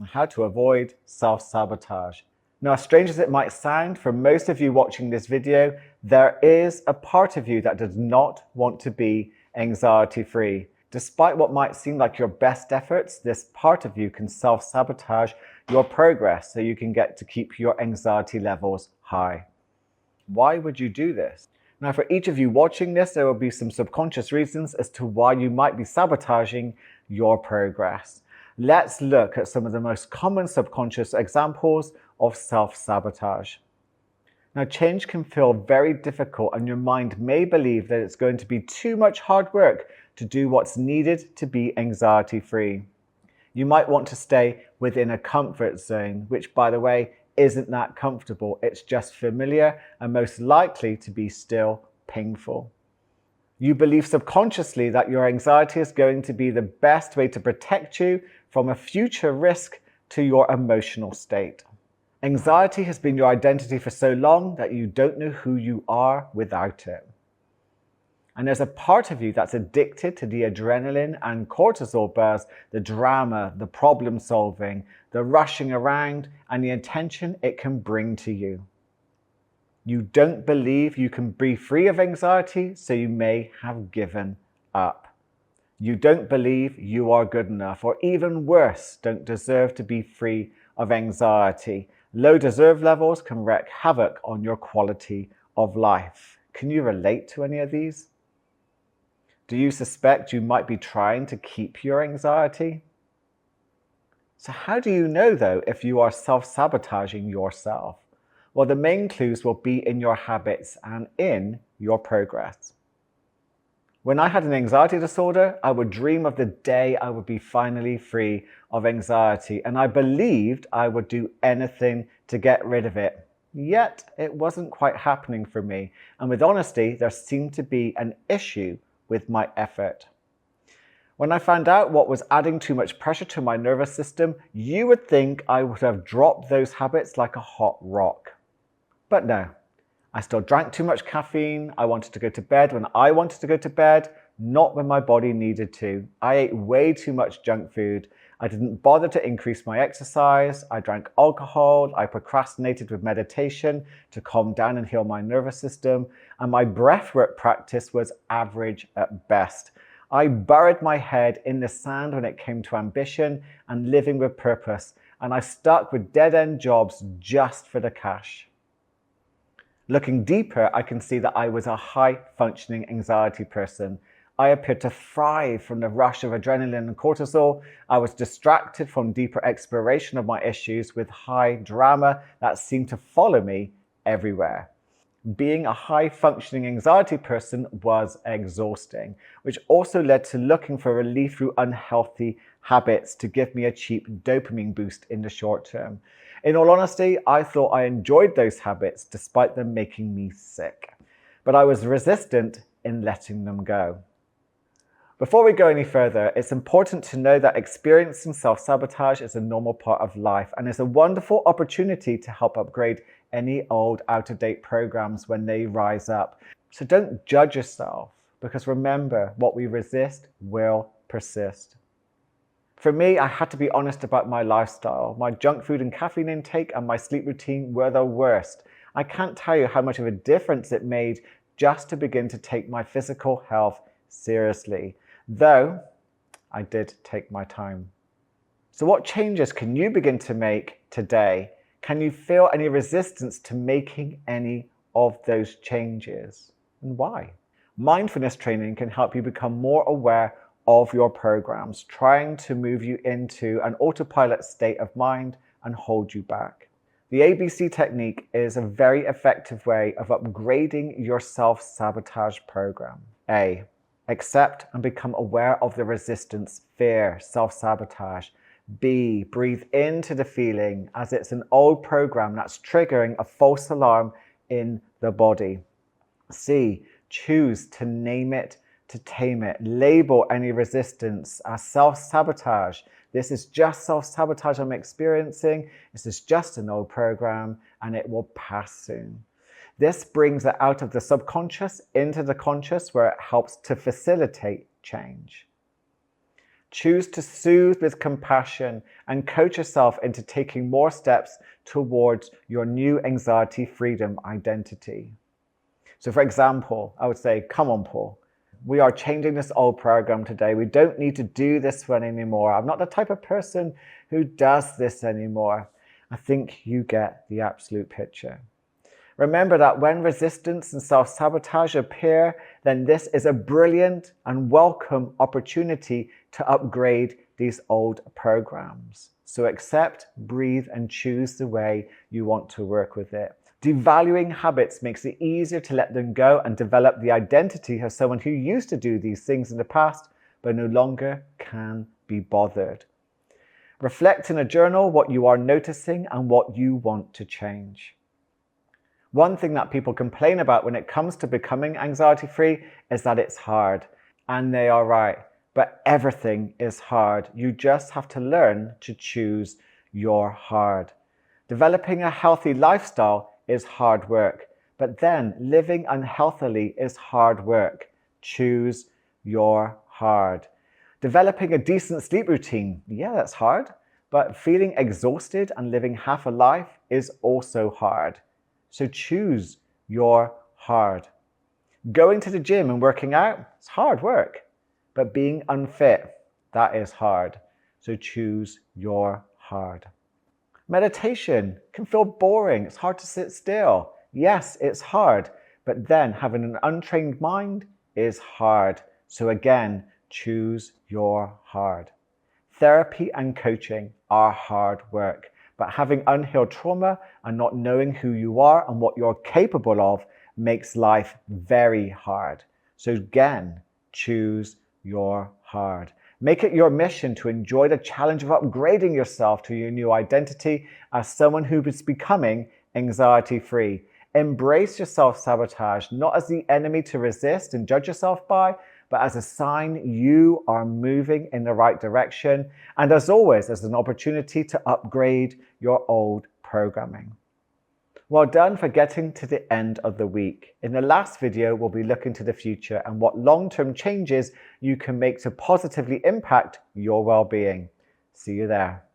How to avoid self-sabotage. Now, as strange as it might sound, for most of you watching this video, there is a part of you that does not want to be anxiety-free. Despite what might seem like your best efforts, this part of you can self-sabotage your progress so you can get to keep your anxiety levels high. Why would you do this? Now, for each of you watching this, there will be some subconscious reasons as to why you might be sabotaging your progress. Let's look at some of the most common subconscious examples of self-sabotage. Now, change can feel very difficult and your mind may believe that it's going to be too much hard work to do what's needed to be anxiety-free. You might want to stay within a comfort zone, which, by the way, isn't that comfortable. It's just familiar and most likely to be still painful. You believe subconsciously that your anxiety is going to be the best way to protect you from a future risk to your emotional state. Anxiety has been your identity for so long that you don't know who you are without it. And there's a part of you that's addicted to the adrenaline and cortisol bursts, the drama, the problem solving, the rushing around, and the attention it can bring to you. You don't believe you can be free of anxiety, so you may have given up. You don't believe you are good enough, or even worse, don't deserve to be free of anxiety. Low deserve levels can wreak havoc on your quality of life. Can you relate to any of these? Do you suspect you might be trying to keep your anxiety? So how do you know, though, if you are self-sabotaging yourself? Well, the main clues will be in your habits and in your progress. When I had an anxiety disorder, I would dream of the day I would be finally free of anxiety, and I believed I would do anything to get rid of it. Yet, it wasn't quite happening for me, and with honesty, there seemed to be an issue with my effort. When I found out what was adding too much pressure to my nervous system, you would think I would have dropped those habits like a hot rock. But no, I still drank too much caffeine. I wanted to go to bed when I wanted to go to bed, not when my body needed to. I ate way too much junk food. I didn't bother to increase my exercise. I drank alcohol. I procrastinated with meditation to calm down and heal my nervous system. And my breathwork practice was average at best. I buried my head in the sand when it came to ambition and living with purpose. And I stuck with dead-end jobs just for the cash. Looking deeper, I can see that I was a high-functioning anxiety person. I appeared to thrive from the rush of adrenaline and cortisol. I was distracted from deeper exploration of my issues with high drama that seemed to follow me everywhere. Being a high-functioning anxiety person was exhausting, which also led to looking for relief through unhealthy habits to give me a cheap dopamine boost in the short term. In all honesty, I thought I enjoyed those habits despite them making me sick, but I was resistant in letting them go. Before we go any further, it's important to know that experiencing self-sabotage is a normal part of life and is a wonderful opportunity to help upgrade any old out-of-date programs when they rise up. So don't judge yourself, because remember, what we resist will persist. For me, I had to be honest about my lifestyle. My junk food and caffeine intake and my sleep routine were the worst. I can't tell you how much of a difference it made just to begin to take my physical health seriously, though I did take my time. So what changes can you begin to make today? Can you feel any resistance to making any of those changes? And why? Mindfulness training can help you become more aware of your programs, trying to move you into an autopilot state of mind and hold you back. The ABC technique is a very effective way of upgrading your self-sabotage program. A, accept and become aware of the resistance, fear, self-sabotage. B, breathe into the feeling as it's an old program that's triggering a false alarm in the body. C, choose to name it, to tame it. Label any resistance as self-sabotage. This is just self-sabotage I'm experiencing. This is just an old program and it will pass soon. This brings it out of the subconscious into the conscious, where it helps to facilitate change. Choose to soothe with compassion and coach yourself into taking more steps towards your new anxiety freedom identity. So for example, I would say, come on, Paul, we are changing this old program today. We don't need to do this one anymore. I'm not the type of person who does this anymore. I think you get the absolute picture. Remember that when resistance and self-sabotage appear, then this is a brilliant and welcome opportunity to upgrade these old programs. So accept, breathe, and choose the way you want to work with it. Devaluing habits makes it easier to let them go and develop the identity of someone who used to do these things in the past, but no longer can be bothered. Reflect in a journal what you are noticing and what you want to change. One thing that people complain about when it comes to becoming anxiety-free is that it's hard. And they are right. But everything is hard. You just have to learn to choose your hard. Developing a healthy lifestyle is hard work. But then living unhealthily is hard work. Choose your hard. Developing a decent sleep routine, yeah, that's hard. But feeling exhausted and living half a life is also hard. So choose your hard. Going to the gym and working out, it's hard work. But being unfit, that is hard. So choose your hard. Meditation can feel boring. It's hard to sit still. Yes, it's hard. But then having an untrained mind is hard. So again, choose your hard. Therapy and coaching are hard work. But having unhealed trauma and not knowing who you are and what you're capable of makes life very hard. So again, choose your hard. Make it your mission to enjoy the challenge of upgrading yourself to your new identity as someone who is becoming anxiety-free. Embrace your self-sabotage, not as the enemy to resist and judge yourself by, but as a sign you are moving in the right direction, and as always, as an opportunity to upgrade your old programming. Well done for getting to the end of the week. In the last video, we'll be looking to the future and what long-term changes you can make to positively impact your well-being. See you there.